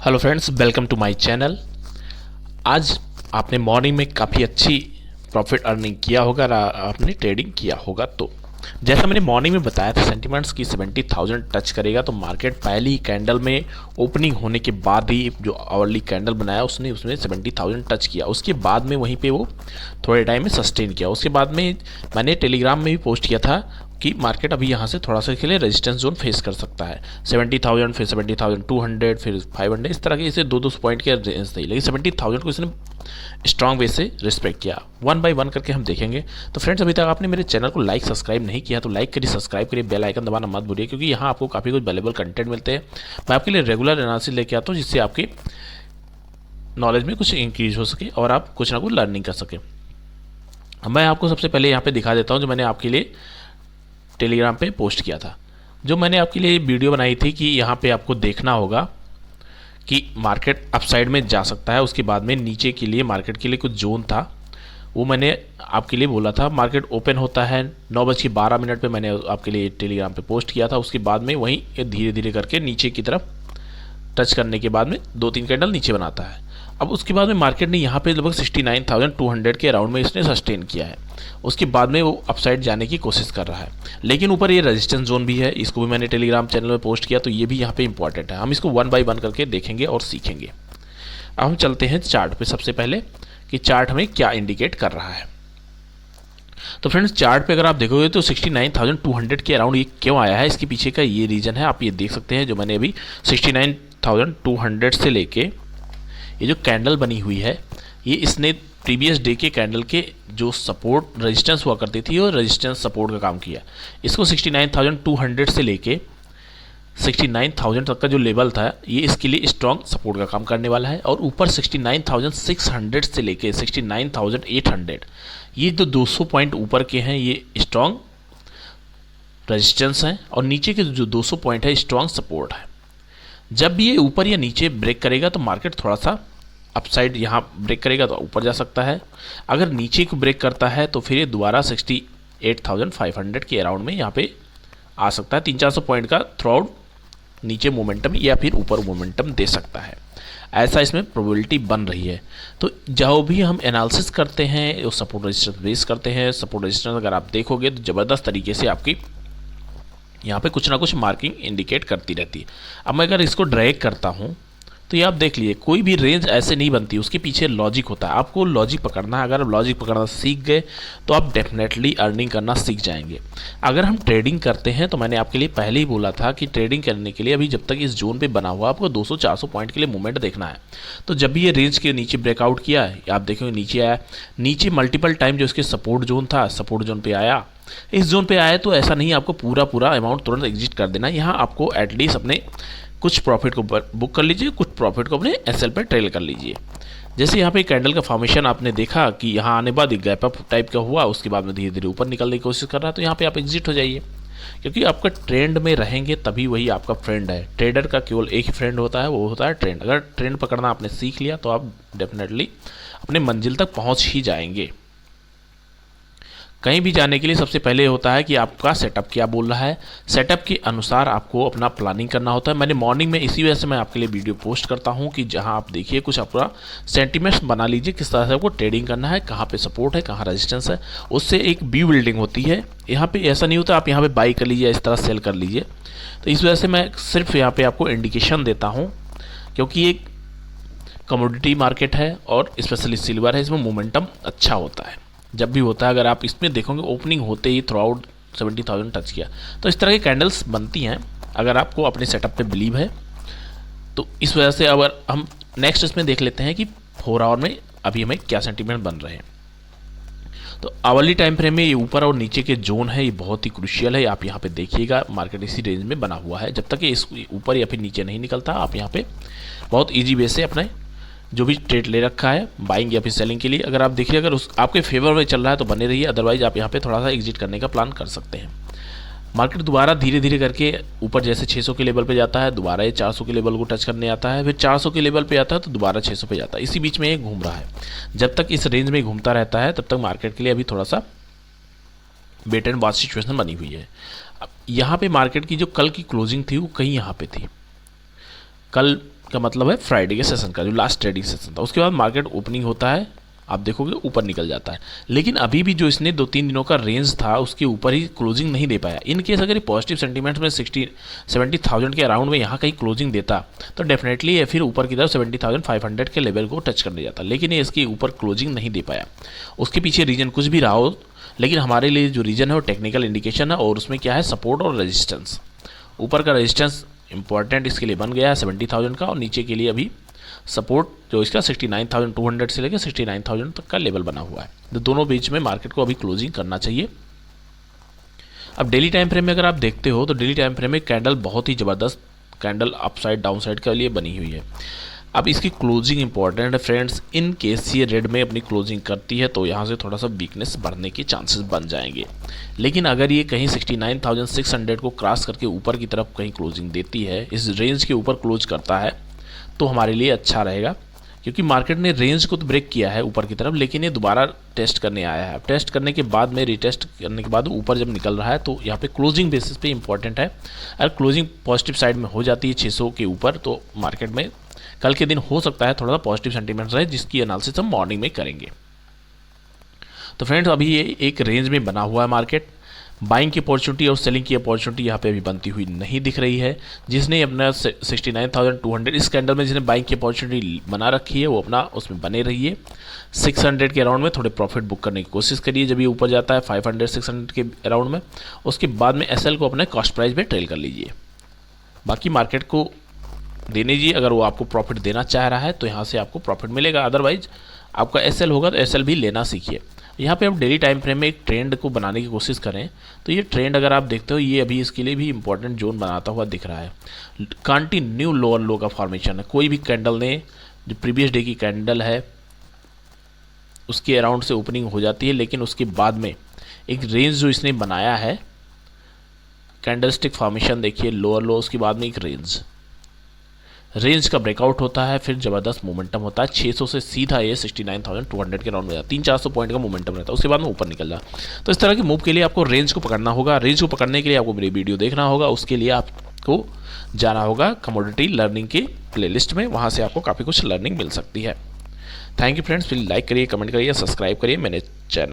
Hello friends, welcome to my channel. आज आपने morning में काफ़ी अच्छी प्रॉफिट अर्निंग किया होगा और आपने ट्रेडिंग किया होगा। तो जैसा मैंने मॉर्निंग में बताया था, सेंटिमेंट्स की 70,000 टच करेगा तो मार्केट पहली कैंडल में ओपनिंग होने के बाद ही जो आवरली कैंडल बनाया उसने उसमें 70,000 टच किया। उसके बाद में वहीं पे वो थोड़े टाइम में सस्टेन किया। उसके बाद में मैंने टेलीग्राम में भी पोस्ट किया था कि मार्केट अभी यहाँ से थोड़ा सा के लिए रेजिस्टेंस जोन फेस कर सकता है। 70,000, फिर 70,200, फिर 500, इस तरह के इसे 2-2 पॉइंट के रेंज नहीं, लेकिन 70,000 को इसने स्ट्रॉन्ग वे से रिस्पेक्ट किया। वन बाय वन करके हम देखेंगे। तो फ्रेंड्स, अभी तक आपने मेरे चैनल को लाइक सब्सक्राइब नहीं किया तो लाइक करिए, सब्सक्राइब करिए, बेल आइकन दबाना मत भूलिए, क्योंकि यहाँ आपको काफ़ी कुछ वैल्यूएबल कंटेंट मिलते हैं। मैं आपके लिए रेगुलर एनालिसिस लेके आता हूँ जिससे आपकी नॉलेज में कुछ इंक्रीज हो सके और आप कुछ ना कुछ लर्निंग कर सकें। मैं आपको सबसे पहले यहाँ पे दिखा देता हूँ जो मैंने आपके लिए टेलीग्राम पे पोस्ट किया था। जो मैंने आपके लिए वीडियो बनाई थी कि यहाँ पे आपको देखना होगा कि मार्केट अपसाइड में जा सकता है, उसके बाद में नीचे के लिए मार्केट के लिए कुछ जोन था, वो मैंने आपके लिए बोला था। मार्केट ओपन होता है 9:12 पे, मैंने आपके लिए टेलीग्राम पे पोस्ट किया था। उसके बाद में वहीं धीरे धीरे करके नीचे की तरफ टच करने के बाद में 2-3 कैंडल नीचे बनाता है। अब उसके बाद में मार्केट ने यहाँ पे लगभग 69,200 के अराउंड में इसने सस्टेन किया है। उसके बाद में वो अपसाइड जाने की कोशिश कर रहा है, लेकिन ऊपर ये रेजिस्टेंस जोन भी है, इसको भी मैंने टेलीग्राम चैनल में पोस्ट किया, तो ये भी यहाँ पे इंपॉर्टेंट है। हम इसको वन बाय वन करके देखेंगे और सीखेंगे। अब हम चलते हैं चार्ट पे सबसे पहले कि चार्ट हमें क्या इंडिकेट कर रहा है। तो फ्रेंड्स, चार्ट पे अगर आप देखोगे तो 69,200 के अराउंड ये क्यों आया है, इसके पीछे का ये रीज़न है। आप ये देख सकते हैं, जो मैंने अभी 69,200 से लेके ये जो कैंडल बनी हुई है, ये इसने प्रीवियस डे के कैंडल के जो सपोर्ट रेजिस्टेंस हुआ करती थी और रेजिस्टेंस सपोर्ट का काम किया। इसको 69,200 से लेके 69,000 तक का जो लेवल था, ये इसके लिए स्ट्रॉन्ग सपोर्ट का काम करने वाला है। और ऊपर 69,600 से लेके 69,800, ये जो 200 पॉइंट ऊपर के हैं ये स्ट्रॉन्ग रेजिस्टेंस हैं, और नीचे के जो 200 पॉइंट है स्ट्रॉन्ग सपोर्ट है। जब भी ये ऊपर या नीचे ब्रेक करेगा तो मार्केट थोड़ा सा अपसाइड यहाँ ब्रेक करेगा तो ऊपर जा सकता है। अगर नीचे को ब्रेक करता है तो फिर ये दोबारा 68,500 के अराउंड में यहाँ पे आ सकता है। 300-400 पॉइंट का थ्रू आउट नीचे मोमेंटम या फिर ऊपर मोमेंटम दे सकता है, ऐसा इसमें प्रोबेबिलिटी बन रही है। तो जो भी हम एनालिसिस करते हैं वो सपोर्ट रेजिस्टेंस बेस करते हैं। सपोर्ट रेजिस्टेंस अगर आप देखोगे तो ज़बरदस्त तरीके से आपकी यहाँ पे कुछ ना कुछ मार्किंग इंडिकेट करती रहती है। अब मैं अगर इसको ड्रैग करता हूँ तो ये आप देख लीजिए, कोई भी रेंज ऐसे नहीं बनती, उसके पीछे लॉजिक होता है। आपको लॉजिक पकड़ना है। अगर आप लॉजिक पकड़ना सीख गए तो आप डेफिनेटली अर्निंग करना सीख जाएंगे। अगर हम ट्रेडिंग करते हैं तो मैंने आपके लिए पहले ही बोला था कि ट्रेडिंग करने के लिए अभी जब तक इस जोन पे बना हुआ आपको 200-400 पॉइंट के लिए मूवमेंट देखना है। तो जब भी ये रेंज के नीचे ब्रेकआउट किया है, आप देखेंगे नीचे आया, नीचे मल्टीपल टाइम जो इसके सपोर्ट जोन था, सपोर्ट जोन पे आया। इस जोन पे आया तो ऐसा नहीं आपको पूरा अमाउंट तुरंत एग्जिट कर देना। यहाँ आपको एटलीस्ट अपने कुछ प्रॉफिट को बुक कर लीजिए, कुछ प्रॉफिट को अपने एसएल पे ट्रेल कर लीजिए। जैसे यहाँ पे कैंडल का फॉर्मेशन आपने देखा कि यहाँ आने बाद एक गैप अप टाइप का हुआ, उसके बाद में धीरे धीरे ऊपर निकलने की कोशिश कर रहा है, तो यहाँ पे आप एग्जिट हो जाइए, क्योंकि आपका ट्रेंड में रहेंगे तभी वही आपका फ्रेंड है। ट्रेडर का केवल एक ही फ्रेंड होता है, वो होता है ट्रेंड। अगर ट्रेंड पकड़ना आपने सीख लिया तो आप डेफिनेटली अपने मंजिल तक पहुँच ही जाएंगे। कहीं भी जाने के लिए सबसे पहले होता है कि आपका सेटअप क्या बोल रहा है, सेटअप के अनुसार आपको अपना प्लानिंग करना होता है। मैंने मॉर्निंग में इसी वजह से मैं आपके लिए वीडियो पोस्ट करता हूं कि जहां आप देखिए कुछ अपना सेंटिमेंट्स बना लीजिए, किस तरह से आपको ट्रेडिंग करना है, कहां पे सपोर्ट है, कहां रेजिस्टेंस है। उससे एक व्यू बिल्डिंग होती है। यहाँ पे ऐसा नहीं होता आप यहाँ पे बाई कर लीजिए, इस तरह सेल कर लीजिए। तो इस वजह से मैं सिर्फ यहाँ पे आपको इंडिकेशन देता हूँ, क्योंकि एक कमोडिटी मार्केट है और स्पेशली सिल्वर है, इसमें मोमेंटम अच्छा होता है जब भी होता है। अगर आप इसमें देखोगे ओपनिंग होते ही थ्रू आउट 70,000 टच किया, तो इस तरह की कैंडल्स बनती हैं अगर आपको अपने सेटअप पे बिलीव है। तो इस वजह से अगर हम नेक्स्ट इसमें देख लेते हैं कि 4 आवर में अभी हमें क्या सेंटीमेंट बन रहे हैं। तो आवरली टाइम फ्रेम में ये ऊपर और नीचे के जोन है, ये बहुत ही क्रूशियल है। आप यहाँ पे देखिएगा मार्केट इसी रेंज में बना हुआ है। जब तक ये इस ऊपर या फिर नीचे नहीं निकलता, आप यहाँ पे बहुत ईजी वे से अपने जो भी ट्रेड ले रखा है बाइंग या फिर सेलिंग के लिए, अगर आप देखिए अगर उस आपके फेवर में चल रहा है तो बने रहिए, अदरवाइज आप यहाँ पे थोड़ा सा एग्जिट करने का प्लान कर सकते हैं। मार्केट दोबारा धीरे धीरे करके ऊपर जैसे 600 के लेवल पे जाता है, दोबारा ये 400 के लेवल को टच करने आता है, फिर 400 के लेवल पे आता है तो दोबारा 600 पे जाता है। इसी बीच में ये घूम रहा है। जब तक इस रेंज में घूमता रहता है तब तक मार्केट के लिए अभी थोड़ा सा वेट एंड वॉच सिचुएशन बनी हुई है। अब यहाँ पे मार्केट की जो कल की क्लोजिंग थी वो कहीं यहाँ पे थी। कल का मतलब है फ्राइडे के सेशन का, जो लास्ट ट्रेडिंग सेशन था। उसके बाद मार्केट ओपनिंग होता है, आप देखोगे ऊपर निकल जाता है। लेकिन अभी भी जो इसने 2-3 दिनों का रेंज था उसके ऊपर ही क्लोजिंग नहीं दे पाया। इन केस अगर ये पॉजिटिव सेंटीमेंट्स में 70,000 के अराउंड में यहाँ कहीं क्लोजिंग देता तो डेफिनेटली ये फिर ऊपर की तरफ 70,500 के लेवल को टच करने जाता, लेकिन ये इसके ऊपर क्लोजिंग नहीं दे पाया। उसके पीछे रीजन कुछ भी रहा हो, लेकिन हमारे लिए जो रीजन है वो टेक्निकल इंडिकेशन है, और उसमें क्या है, सपोर्ट और रेजिस्टेंस। ऊपर का रेजिस्टेंस इंपॉर्टेंट इसके लिए बन गया है 70,000 का, और नीचे के लिए अभी सपोर्ट जो इसका 69,200 से लेकर 69,000 तक का लेवल बना हुआ है। तो दोनों बीच में मार्केट को अभी क्लोजिंग करना चाहिए। अब डेली टाइम फ्रेम में अगर आप देखते हो तो डेली टाइम फ्रेम में कैंडल बहुत ही ज़बरदस्त कैंडल अपसाइड डाउन साइड के लिए बनी हुई है। अब इसकी क्लोजिंग इंपॉर्टेंट है फ्रेंड्स। इन केस ये रेड में अपनी क्लोजिंग करती है तो यहाँ से थोड़ा सा वीकनेस बढ़ने के चांसेस बन जाएंगे। लेकिन अगर ये कहीं 69,600 को क्रॉस करके ऊपर की तरफ कहीं क्लोजिंग देती है, इस रेंज के ऊपर क्लोज करता है, तो हमारे लिए अच्छा रहेगा, क्योंकि मार्केट ने रेंज को तो ब्रेक किया है ऊपर की तरफ, लेकिन ये दोबारा टेस्ट करने आया है। टेस्ट करने के बाद में रीटेस्ट करने के बाद ऊपर जब निकल रहा है तो यहाँ पे क्लोजिंग बेसिस पे इंपॉर्टेंट है। अगर क्लोजिंग पॉजिटिव साइड में हो जाती है 600 के ऊपर, तो मार्केट में कल के दिन हो सकता है थोड़ा सा पॉजिटिव सेंटीमेंट रहे, जिसकी एनालिसिस हम मॉर्निंग में करेंगे। तो फ्रेंड्स अभी ये एक रेंज में बना हुआ है मार्केट। बाइंग की अपॉर्चुनिटी और सेलिंग की अपॉर्चुनिटी यहाँ पे अभी बनती हुई नहीं दिख रही है। जिसने अपना 69,200 इस कैंडल में जिसने बाइंग की अपॉर्चुनिटी बना रखी है वो अपना उसमें बने रहिए। 600 के अराउंड में थोड़े प्रॉफिट बुक करने की कोशिश करिए जब ये ऊपर जाता है 500-600 के अराउंड में। उसके बाद में एसएल को अपने कॉस्ट प्राइस पे ट्रेल कर लीजिए, बाकी मार्केट को देने दीजिए। अगर वो आपको प्रॉफिट देना चाह रहा है तो यहाँ से आपको प्रॉफिट मिलेगा, अदरवाइज आपका एसएल होगा तो एसएल भी लेना सीखिए। यहाँ पे आप डेली टाइम फ्रेम में एक ट्रेंड को बनाने की कोशिश करें तो ये ट्रेंड अगर आप देखते हो ये अभी इसके लिए भी इंपॉर्टेंट जोन बनाता हुआ दिख रहा है। कंटिन्यू लोअर लो का फॉर्मेशन है। कोई भी कैंडल ने जो प्रीवियस डे की कैंडल है उसके अराउंड से ओपनिंग हो जाती है, लेकिन उसके बाद में एक रेंज जो इसने बनाया है, कैंडलस्टिक फॉर्मेशन देखिए, लोअर लो, उसके बाद में एक रेंज का ब्रेकआउट होता है, फिर ज़बरदस्त मोमेंटम होता है। 600 से सीधा ये 69,200 के राउंड में जाता है, 300-400 पॉइंट का मोमेंटम रहता है, उसके बाद में ऊपर निकल जाता है। तो इस तरह के मूव के लिए आपको रेंज को पकड़ना होगा। रेंज को पकड़ने के लिए आपको मेरी वीडियो देखना होगा, उसके लिए आपको जाना होगा कमोडिटी लर्निंग के प्लेलिस्ट में, वहाँ से आपको काफ़ी कुछ लर्निंग मिल सकती है। Thank you friends, please like करिए, कमेंट करिए, सब्सक्राइब करिए मेरे चैनल।